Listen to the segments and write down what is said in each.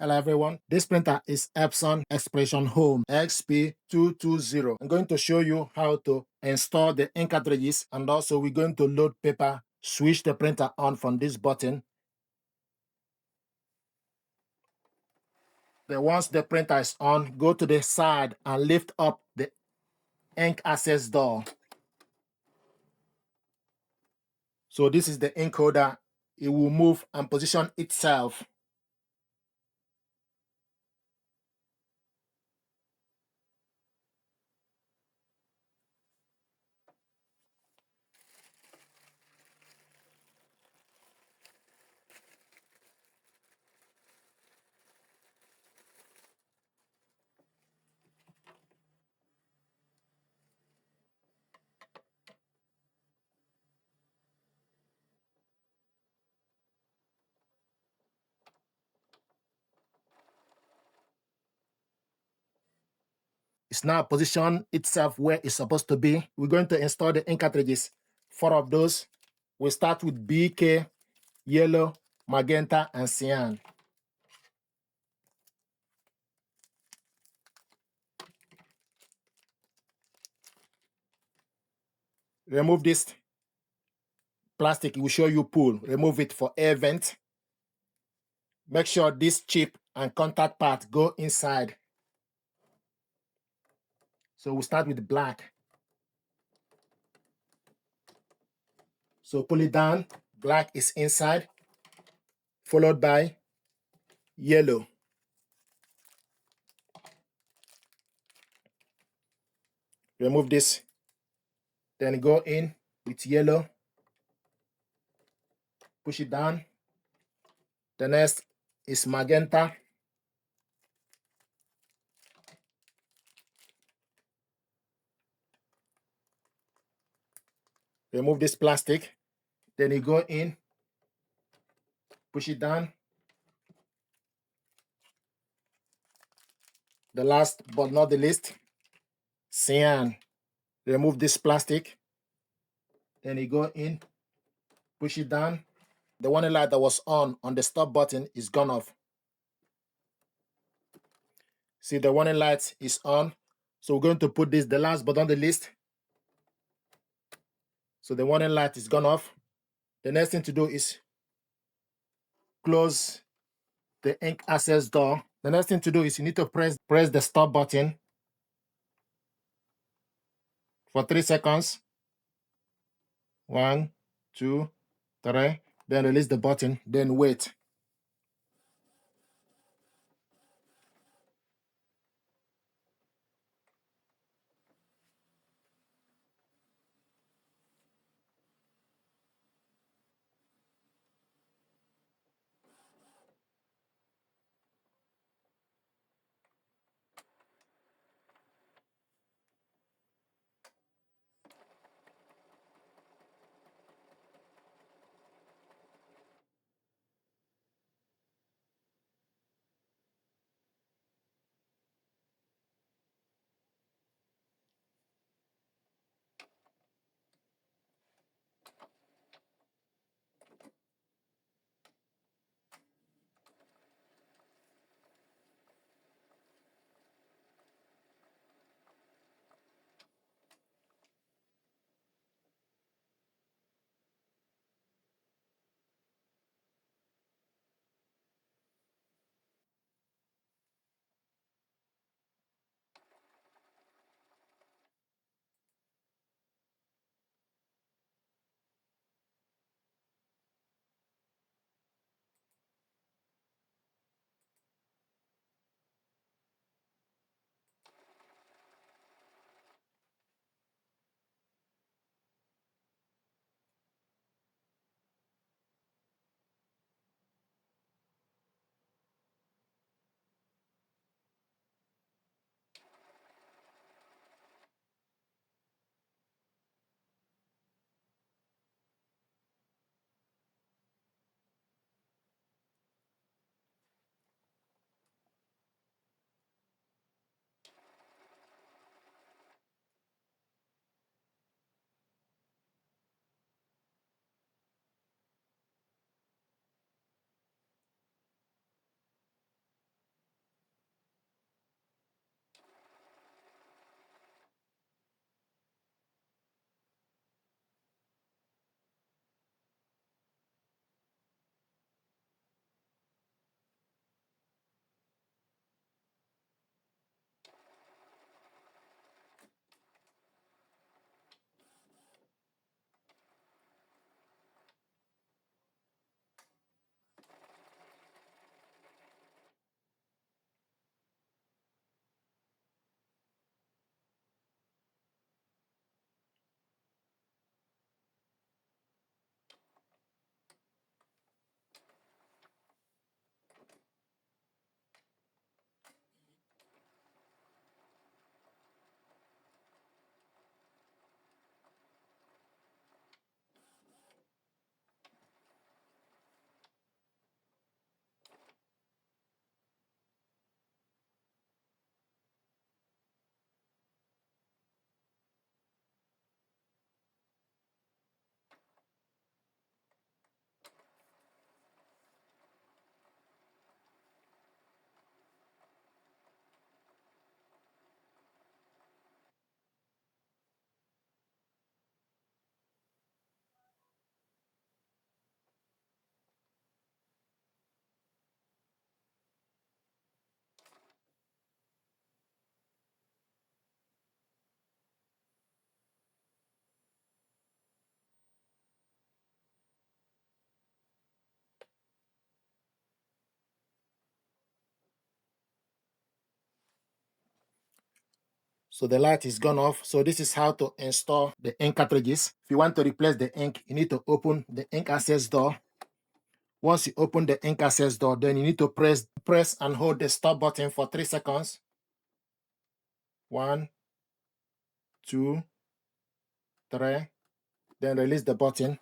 Hello everyone, this printer is Epson XP-2200. I'm going to show you how to install the ink cartridges, and also we're going to load paper, switch the printer on from this button. Then once the printer is on, go to the side and lift up the ink access door. So this is the ink holder. It will move and position itself. It's now positioned itself where it's supposed to be. We're going to install the ink cartridges. 4 of those. We start with BK, yellow, magenta, and cyan. Remove this plastic. It will show you pull. Remove it for air vent. Make sure this chip and contact part go inside. So we start with black. So pull it down. Black is inside, followed by yellow. Remove this. Then go in with yellow. Push it down. The next is magenta. Remove this plastic. Then you go in, push it down. The last but not the least, cyan. Remove this plastic. Then you go in, push it down. The warning light that was on the stop button is gone off. See, the warning light is on. So we're going to put this, the last but on the list. So the warning light is gone off. The next thing to do is close the ink access door. The next thing to do is you need to press the stop button for 3 seconds. 1, 2, 3. Then release the button. Then wait. So the light is gone off. So this is how to install the ink cartridges. If you want to replace the ink, you need to open the ink access door. Once you open the ink access door, then you need to press and hold the stop button for 3 seconds. 1, 2, 3. Then release the button.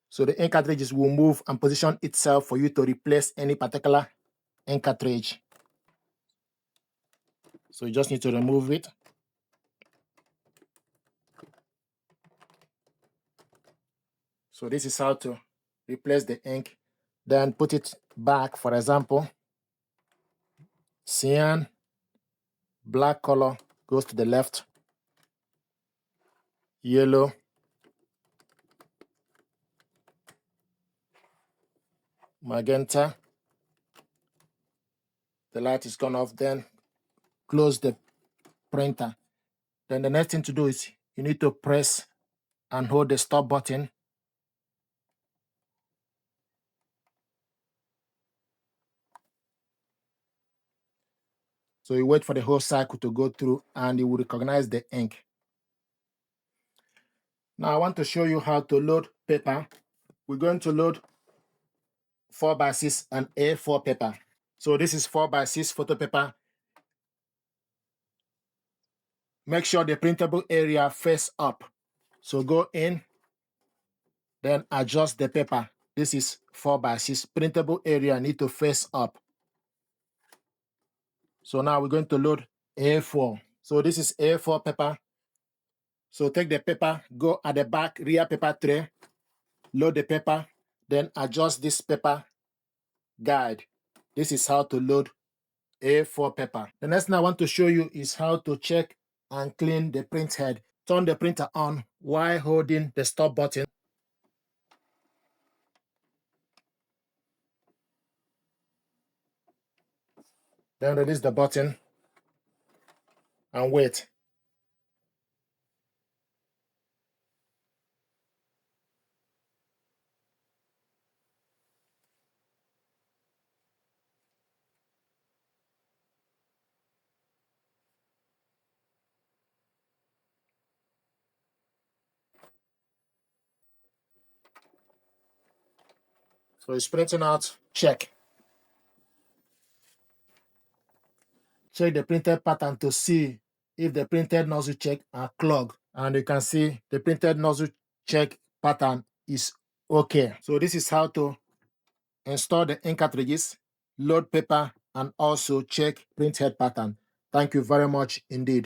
So the ink cartridges will move and position itself for you to replace any particular ink cartridge. So you just need to remove it. So this is how to replace the ink. Then put it back. For example, cyan, black color goes to the left, yellow, magenta. The light is gone off. Then close the printer. Then the next thing to do is you need to press and hold the stop button. So you wait for the whole cycle to go through and you will recognize the ink. Now I want to show you how to load paper. We're going to load 4x6 and A4 paper. So this is 4x6 photo paper. Make sure the printable area face up. So go in, then adjust the paper. This is 4x6. Printable area need to face up. So now we're going to load A4. So this is A4 paper. So take the paper, go at the back rear paper tray, load the paper, then adjust this paper guide. This is how to load A4 paper. The next thing I want to show you is how to check and clean the print head. Turn the printer on while holding the stop button. Then release the button and wait. So it's printing out. Check. Check the printed pattern to see if the printed nozzle check are clogged. And you can see the printed nozzle check pattern is okay. So this is how to install the ink cartridges, load paper, and also check print head pattern. Thank you very much indeed.